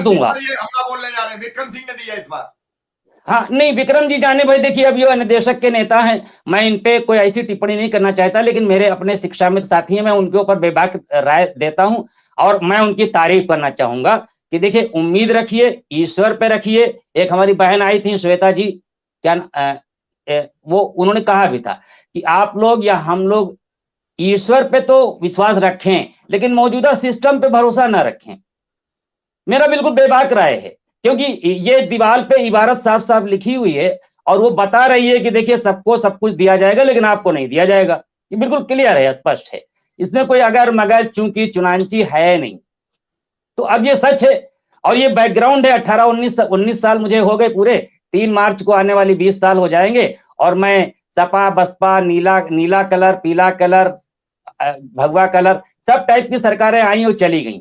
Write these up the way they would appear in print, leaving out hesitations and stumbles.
दूंगा। ये हमला बोलने जा रहे हैं, विक्रम सिंह ने दिया इस बार। हाँ नहीं, विक्रम जी जाने भाई, देखिए अब ये निदेशक के नेता हैं, मैं इन पे कोई ऐसी टिप्पणी नहीं करना चाहता, लेकिन मेरे अपने शिक्षा मित्र साथी हैं, मैं उनके ऊपर बेबाक राय देता हूं। और मैं उनकी तारीफ करना चाहूंगा कि देखिए, उम्मीद रखिए, ईश्वर पे रखिए। एक हमारी बहन आई थी श्वेता जी, क्या वो उन्होंने कहा भी था कि आप लोग या हम लोग ईश्वर पे तो विश्वास रखें, लेकिन मौजूदा सिस्टम पे भरोसा ना रखें। मेरा बिल्कुल बेबाक राय है, क्योंकि ये दीवार पे इबारत साफ साफ लिखी हुई है, और वो बता रही है कि देखिए सबको सब कुछ दिया जाएगा, लेकिन आपको नहीं दिया जाएगा। ये बिल्कुल क्लियर है, स्पष्ट है, इसमें कोई अगर मगर चूंकि चुनांची है नहीं। तो अब ये सच है, और ये बैकग्राउंड है। 18-19 साल मुझे हो गए पूरे, 3 मार्च को आने वाली 20 साल हो जाएंगे, और मैं सपा बसपा, नीला नीला कलर, पीला कलर, भगवा कलर, सब टाइप की सरकारें आई और चली गई।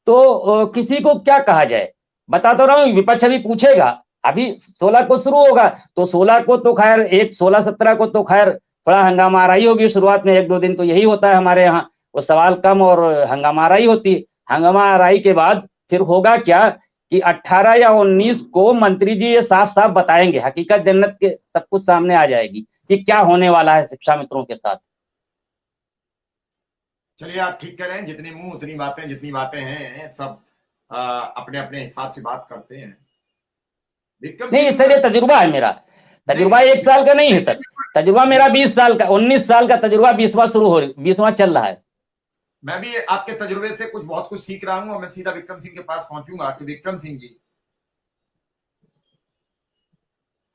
तो किसी को क्या कहा जाए, बता तो रहा हूं, विपक्ष अभी पूछेगा। अभी 16 को शुरू होगा, तो 16 को तो खैर, एक 16-17 को तो खैर थोड़ा हंगामा आ रही होगी शुरुआत में, 1-2 दिन तो यही होता है हमारे यहाँ, वो सवाल कम और हंगामा आ रही होती है। हंगामा आ रही के बाद फिर होगा क्या कि 18 या 19 को मंत्री जी ये साफ साफ बताएंगे, हकीकत जन्नत के सब कुछ सामने आ जाएगी कि क्या होने वाला है शिक्षा मित्रों के साथ। चलिए, आप ठीक कह रहे हैं, जितनी मुंह उतनी बातें, जितनी बातें हैं सब अपने अपने हिसाब से बात करते हैं। विक्रम नहीं सिंह सर, ये तजुर्बा है मेरा, नहीं तजुर्बा 1 साल का नहीं नहीं है नहीं, सर। बिल्कुल तजुर्बा मेरा बिल्कुल। 20 साल का, 19 साल का तजुर्बा, 20वां शुरू हो, 20वां चल रहा है। मैं भी आपके तजुर्बे से बहुत कुछ सीख रहा हूं, और मैं सीधा विक्रम सिंह के पास पहुंचूंगा कि विक्रम सिंह जी,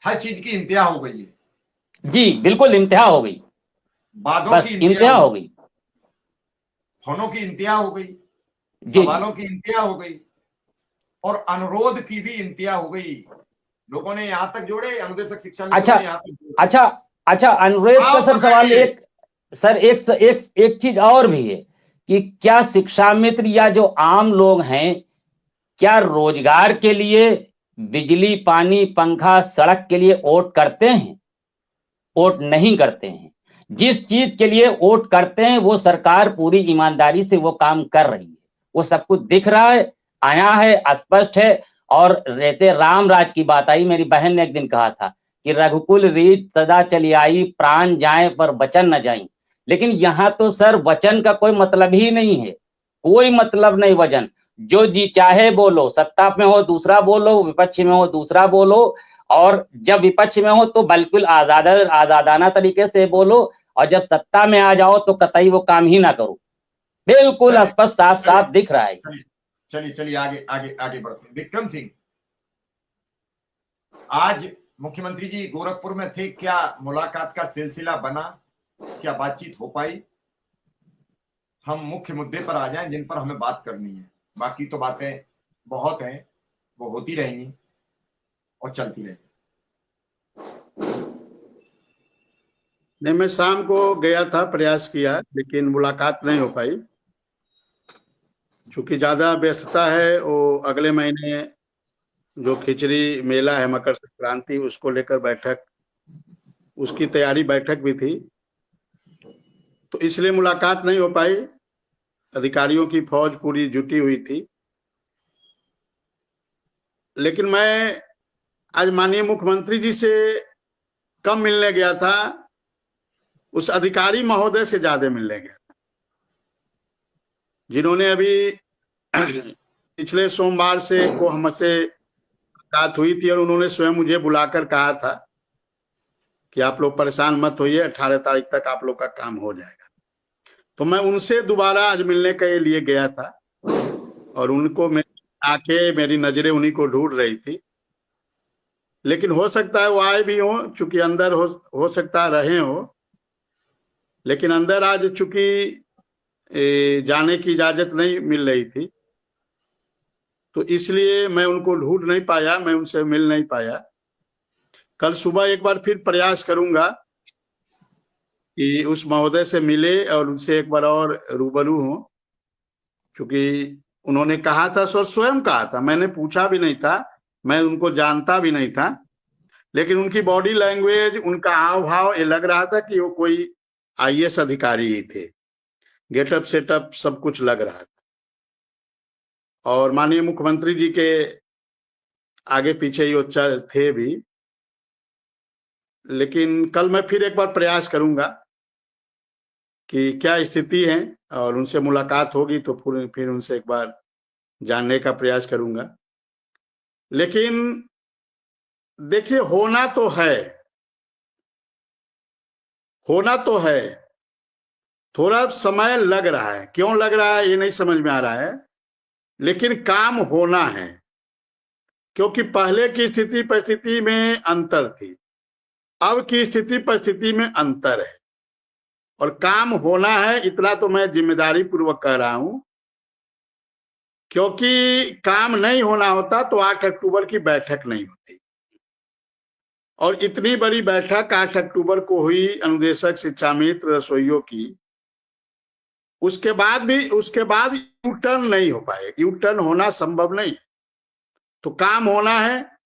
हर चीज की इंतहा हो गई है। जी बिल्कुल, इंतहा हो गई, वादों की बस इंतहा इंतहा हो हो गई, गई। फोनों की इंतहा हो गई, जी जी। सवालों की इंतहा हो गई, और अनुरोध की भी इंतहा हो गई। लोगों ने यहां तक जोड़े, अनुदेशक शिक्षा मित्रों अच्छा ने यहां तक जोड़े। अच्छा अच्छा, अनुरोध का आओ सर सवाल पकड़िए। एक, सर एक एक एक चीज और भी है कि क्या शिक्षा मित्र या जो आम लोग हैं, क्या रोजगार के लिए, बिजली पानी पंखा सड़क के लिए वोट करते हैं? वोट नहीं करते हैं। जिस चीज के लिए वोट करते हैं वो सरकार पूरी ईमानदारी से वो काम कर रही है, वो सब कुछ दिख रहा है, आया है, स्पष्ट है। और रहते राम राज की बात आई, मेरी बहन ने एक दिन कहा था कि रघुकुल रीत सदा चली आई, प्राण जाए पर वचन न जाई। लेकिन यहां तो सर वचन का कोई मतलब ही नहीं है, कोई मतलब नहीं वचन। जो जी चाहे बोलो, सत्ता में हो दूसरा बोलो, विपक्ष में हो दूसरा बोलो, और जब विपक्ष में हो तो बिल्कुल आजादाना तरीके से बोलो, और जब सत्ता में आ जाओ तो कतई वो काम ही ना करो। बिल्कुल चलिए स्पष्ट, साफ चलिए साफ दिख रहा है। चलिए चलिए चलिए, आगे आगे आगे बढ़ते हैं। विक्रम सिंह, आज मुख्यमंत्री जी गोरखपुर में थे, क्या मुलाकात का सिलसिला बना? क्या बातचीत हो पाई? हम मुख्य मुद्दे पर आ जाएं जिन पर हमें बात करनी है। बाकी तो बातें बहुत हैं, वो होती रहेंगी और चलती रहेंगी। नहीं, मैं शाम को गया था, प्रयास किया, लेकिन मुलाकात नहीं हो पाई। चूंकि ज्यादा व्यस्तता है, वो अगले महीने जो खिचड़ी मेला है मकर संक्रांति, उसको लेकर बैठक, उसकी तैयारी बैठक भी थी, तो इसलिए मुलाकात नहीं हो पाई। अधिकारियों की फौज पूरी जुटी हुई थी। लेकिन मैं आज माननीय मुख्यमंत्री जी से कम मिलने गया था, उस अधिकारी महोदय से ज्यादा मिलने गया था, जिन्होंने अभी पिछले सोमवार से को हमसे बात हुई थी, और उन्होंने स्वयं मुझे बुलाकर कहा था कि आप लोग परेशान मत होइए, 18 तारीख तक आप लोग का काम हो जाएगा। तो मैं उनसे दोबारा आज मिलने के लिए गया था, और उनको आके मेरी नजरें उन्हीं को ढूंढ रही थी। लेकिन हो सकता है वो आए भी हों, चूंकि अंदर हो सकता रहे हो, लेकिन अंदर आज चूंकि जाने की इजाजत नहीं मिल रही थी, तो इसलिए मैं उनको ढूंढ नहीं पाया, मैं उनसे मिल नहीं पाया। कल सुबह एक बार फिर प्रयास करूंगा कि उस महोदय से मिले और उनसे एक बार और रूबरू हो, क्योंकि उन्होंने कहा था, स्वयं कहा था, मैंने पूछा भी नहीं था, मैं उनको जानता भी नहीं था, लेकिन उनकी बॉडी लैंग्वेज, उनका हाव भाव, ये लग रहा था कि वो कोई आईएएस अधिकारी ही थे। गेटअप सेटअप सब कुछ लग रहा था। और माननीय मुख्यमंत्री जी के आगे पीछे ये थे भी, लेकिन कल मैं फिर एक बार प्रयास करूंगा कि क्या स्थिति है, और उनसे मुलाकात होगी तो फिर उनसे एक बार जानने का प्रयास करूंगा। लेकिन देखिए, होना तो है, थोड़ा समय लग रहा है। क्यों लग रहा है ये नहीं समझ में आ रहा है, लेकिन काम होना है, क्योंकि पहले की स्थिति परिस्थिति में अंतर थी, अब की स्थिति परिस्थिति में अंतर है, और काम होना है। इतना तो मैं जिम्मेदारी पूर्वक कह रहा हूं, क्योंकि काम नहीं होना होता तो 8 अक्टूबर की बैठक नहीं होती, और इतनी बड़ी बैठक 8 अक्टूबर को हुई अनुदेशक शिक्षा मित्र रसोइयों की, उसके बाद यू टर्न नहीं हो पाए, यू टर्न होना संभव नहीं। तो काम होना है,